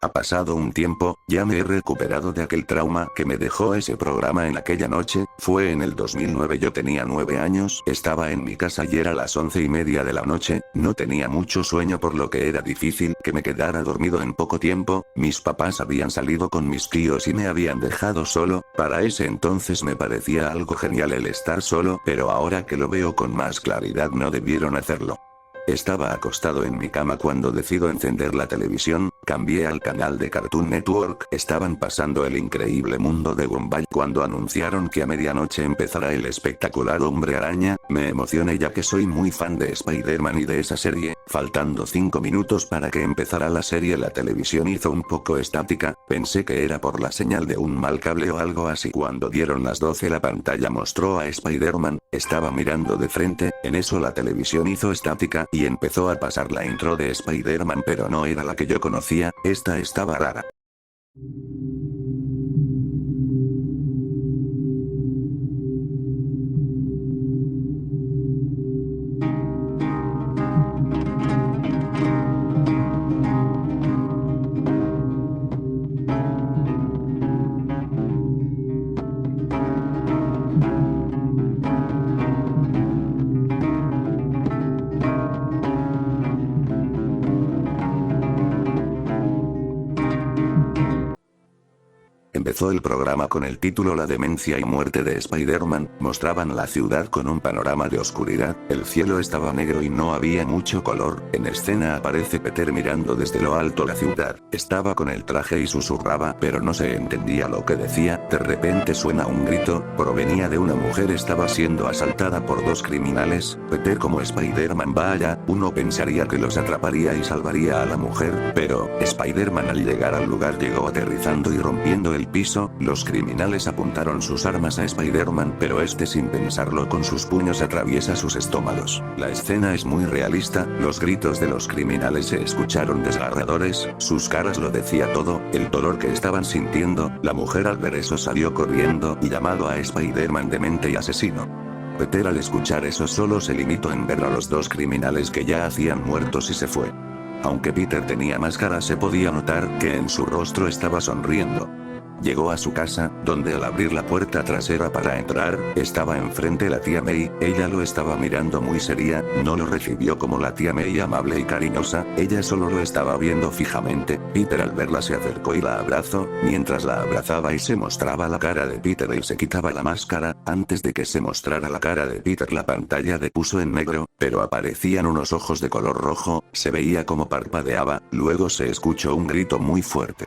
Ha pasado un tiempo, ya me he recuperado de aquel trauma que me dejó ese programa en aquella noche. Fue en el 2009, yo tenía 9 años, estaba en mi casa y era las 11:30 de la noche, no tenía mucho sueño por lo que era difícil que me quedara dormido en poco tiempo. Mis papás habían salido con mis tíos y me habían dejado solo. Para ese entonces me parecía algo genial el estar solo, pero ahora que lo veo con más claridad no debieron hacerlo. Estaba acostado en mi cama cuando decido encender la televisión, cambié al canal de Cartoon Network, estaban pasando El increíble mundo de Gumball. Cuando anunciaron que a medianoche empezará el espectacular Hombre Araña, me emocioné ya que soy muy fan de Spider-Man y de esa serie. Faltando 5 minutos para que empezara la serie, la televisión hizo un poco estática, pensé que era por la señal de un mal cable o algo así. Cuando dieron las 12 la pantalla mostró a Spider-Man, estaba mirando de frente, en eso la televisión hizo estática y empezó a pasar la intro de Spider-Man, pero no era la que yo conocía, esta estaba rara. Empezó el programa con el título La demencia y muerte de Spider-Man, mostraban la ciudad con un panorama de oscuridad, el cielo estaba negro y no había mucho color, en escena aparece Peter mirando desde lo alto la ciudad, estaba con el traje y susurraba pero no se entendía lo que decía, de repente suena un grito, provenía de una mujer, estaba siendo asaltada por 2 criminales, Peter como Spider-Man va allá, uno pensaría que los atraparía y salvaría a la mujer, pero, Spider-Man al llegar al lugar llegó aterrizando y rompiendo el piso, los criminales apuntaron sus armas a Spider-Man pero este sin pensarlo con sus puños atraviesa sus estómagos. La escena es muy realista, los gritos de los criminales se escucharon desgarradores, sus caras lo decía todo, el dolor que estaban sintiendo, la mujer al ver eso salió corriendo y llamado a Spider-Man demente y asesino. Peter al escuchar eso solo se limitó en ver a los 2 criminales que ya hacían muertos y se fue. Aunque Peter tenía máscara se podía notar que en su rostro estaba sonriendo. Llegó a su casa, donde al abrir la puerta trasera para entrar, estaba enfrente la tía May, ella lo estaba mirando muy seria, no lo recibió como la tía May amable y cariñosa, ella solo lo estaba viendo fijamente. Peter al verla se acercó y la abrazó, mientras la abrazaba y se mostraba la cara de Peter y se quitaba la máscara, antes de que se mostrara la cara de Peter la pantalla puso en negro, pero aparecían unos ojos de color rojo, se veía como parpadeaba, luego se escuchó un grito muy fuerte.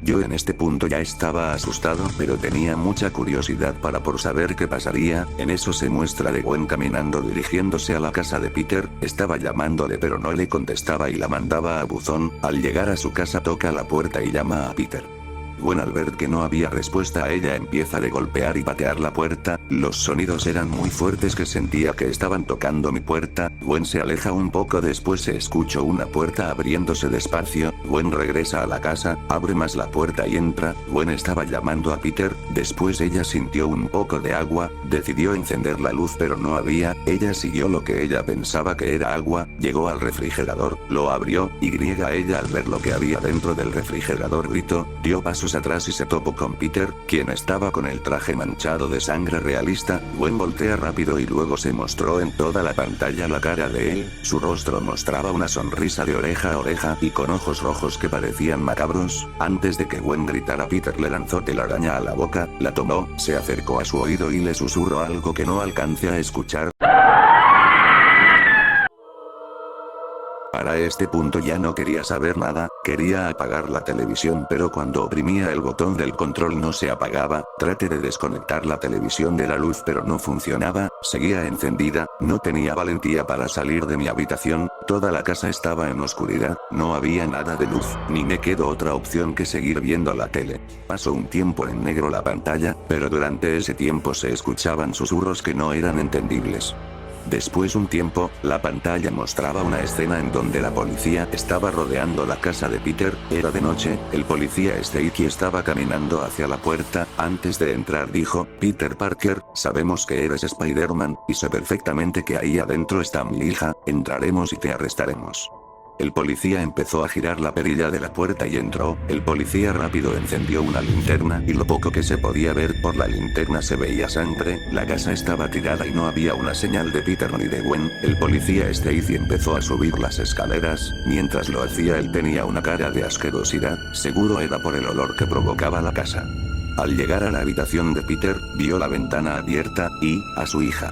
Yo en este punto ya estaba asustado pero tenía mucha curiosidad por saber qué pasaría, en eso se muestra de Gwen caminando dirigiéndose a la casa de Peter, estaba llamándole pero no le contestaba y la mandaba a buzón, al llegar a su casa toca la puerta y llama a Peter. Gwen al ver que no había respuesta a ella empieza de golpear y patear la puerta, los sonidos eran muy fuertes que sentía que estaban tocando mi puerta, Gwen se aleja un poco después se escuchó una puerta abriéndose despacio, Gwen regresa a la casa, abre más la puerta y entra, Gwen estaba llamando a Peter, después ella sintió un poco de agua, decidió encender la luz pero no había, ella siguió lo que ella pensaba que era agua, llegó al refrigerador, lo abrió, y ella al ver lo que había dentro del refrigerador gritó, dio pasos atrás y se topó con Peter, quien estaba con el traje manchado de sangre realista, Gwen voltea rápido y luego se mostró en toda la pantalla la cara de él, su rostro mostraba una sonrisa de oreja a oreja y con ojos rojos que parecían macabros, antes de que Gwen gritara Peter le lanzó telaraña a la boca, la tomó, se acercó a su oído y le susurró algo que no alcancé a escuchar. Para este punto ya no quería saber nada, quería apagar la televisión pero cuando oprimía el botón del control no se apagaba, traté de desconectar la televisión de la luz pero no funcionaba, seguía encendida, no tenía valentía para salir de mi habitación, toda la casa estaba en oscuridad, no había nada de luz, ni me quedó otra opción que seguir viendo la tele. Pasó un tiempo en negro la pantalla, pero durante ese tiempo se escuchaban susurros que no eran entendibles. Después un tiempo, la pantalla mostraba una escena en donde la policía estaba rodeando la casa de Peter, era de noche, el policía Stacy estaba caminando hacia la puerta, antes de entrar dijo, Peter Parker, sabemos que eres Spider-Man, y sé perfectamente que ahí adentro está mi hija, entraremos y te arrestaremos. El policía empezó a girar la perilla de la puerta y entró, el policía rápido encendió una linterna y lo poco que se podía ver por la linterna se veía sangre, la casa estaba tirada y no había una señal de Peter ni de Gwen, el policía Stacy empezó a subir las escaleras, mientras lo hacía él tenía una cara de asquerosidad, seguro era por el olor que provocaba la casa. Al llegar a la habitación de Peter, vio la ventana abierta, y, a su hija.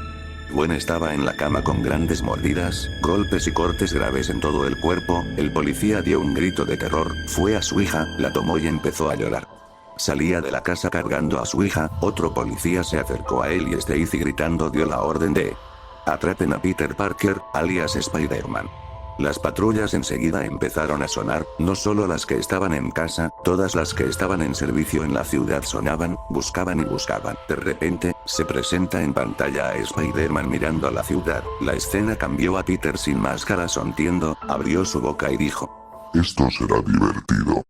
Gwen estaba en la cama con grandes mordidas, golpes y cortes graves en todo el cuerpo, el policía dio un grito de terror, fue a su hija, la tomó y empezó a llorar. Salía de la casa cargando a su hija, otro policía se acercó a él y Stacy gritando dio la orden de atrapen a Peter Parker, alias Spider-Man. Las patrullas enseguida empezaron a sonar, no solo las que estaban en casa, todas las que estaban en servicio en la ciudad sonaban, buscaban y buscaban. De repente, se presenta en pantalla a Spider-Man mirando a la ciudad, la escena cambió a Peter sin máscara sonriendo, abrió su boca y dijo, esto será divertido.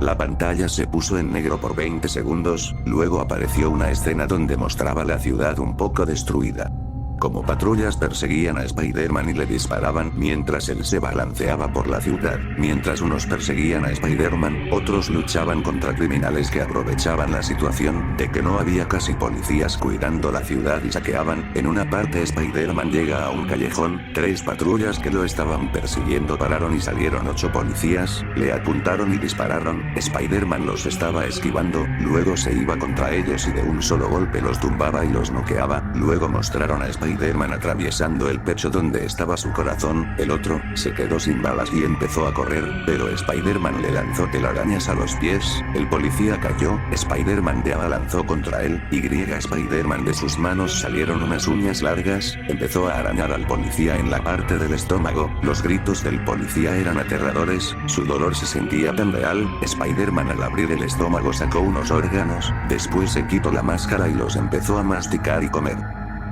La pantalla se puso en negro por 20 segundos, luego apareció una escena donde mostraba la ciudad un poco destruida. Como patrullas perseguían a Spider-Man y le disparaban mientras él se balanceaba por la ciudad. Mientras unos perseguían a Spider-Man, otros luchaban contra criminales que aprovechaban la situación de que no había casi policías cuidando la ciudad y saqueaban. En una parte Spider-Man llega a un callejón, 3 patrullas que lo estaban persiguiendo pararon y salieron 8 policías, le apuntaron y dispararon, Spider-Man los estaba esquivando, luego se iba contra ellos y de un solo golpe los tumbaba y los noqueaba, luego mostraron a Spider-Man atravesando el pecho donde estaba su corazón, el otro, se quedó sin balas y empezó a correr, pero Spider-Man le lanzó telarañas a los pies, el policía cayó, Spider-Man le abalanzó contra él, y Spider-Man de sus manos salieron unas uñas largas, empezó a arañar al policía en la parte del estómago, los gritos del policía eran aterradores, su dolor se sentía tan real, Spider-Man al abrir el estómago sacó unos órganos, después se quitó la máscara y los empezó a masticar y comer.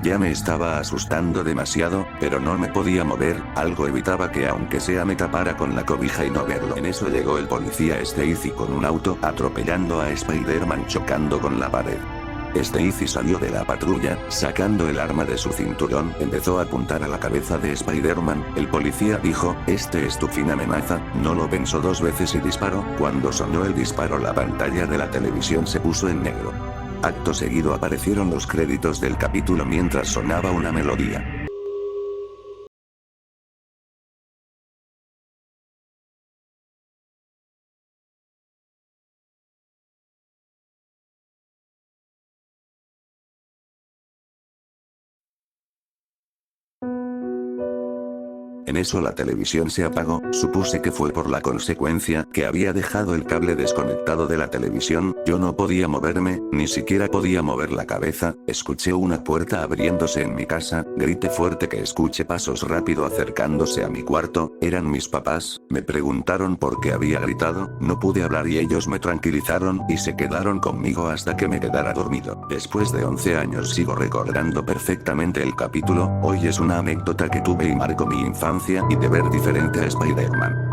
Ya me estaba asustando demasiado, pero no me podía mover, algo evitaba que aunque sea me tapara con la cobija y no verlo. En eso llegó el policía Stacy con un auto atropellando a Spider-Man chocando con la pared. Stacy salió de la patrulla, sacando el arma de su cinturón, empezó a apuntar a la cabeza de Spider-Man, el policía dijo, este es tu fin amenaza, no lo pensó 2 veces y disparó, cuando sonó el disparo la pantalla de la televisión se puso en negro. Acto seguido aparecieron los créditos del capítulo mientras sonaba una melodía. En eso la televisión se apagó, supuse que fue por la consecuencia que había dejado el cable desconectado de la televisión, yo no podía moverme, ni siquiera podía mover la cabeza, escuché una puerta abriéndose en mi casa, grité fuerte que escuché pasos rápido acercándose a mi cuarto, eran mis papás, me preguntaron por qué había gritado, no pude hablar y ellos me tranquilizaron y se quedaron conmigo hasta que me quedara dormido. Después de 11 años sigo recordando perfectamente el capítulo, hoy es una anécdota que tuve y marcó mi infancia y de ver diferente a Spider-Man.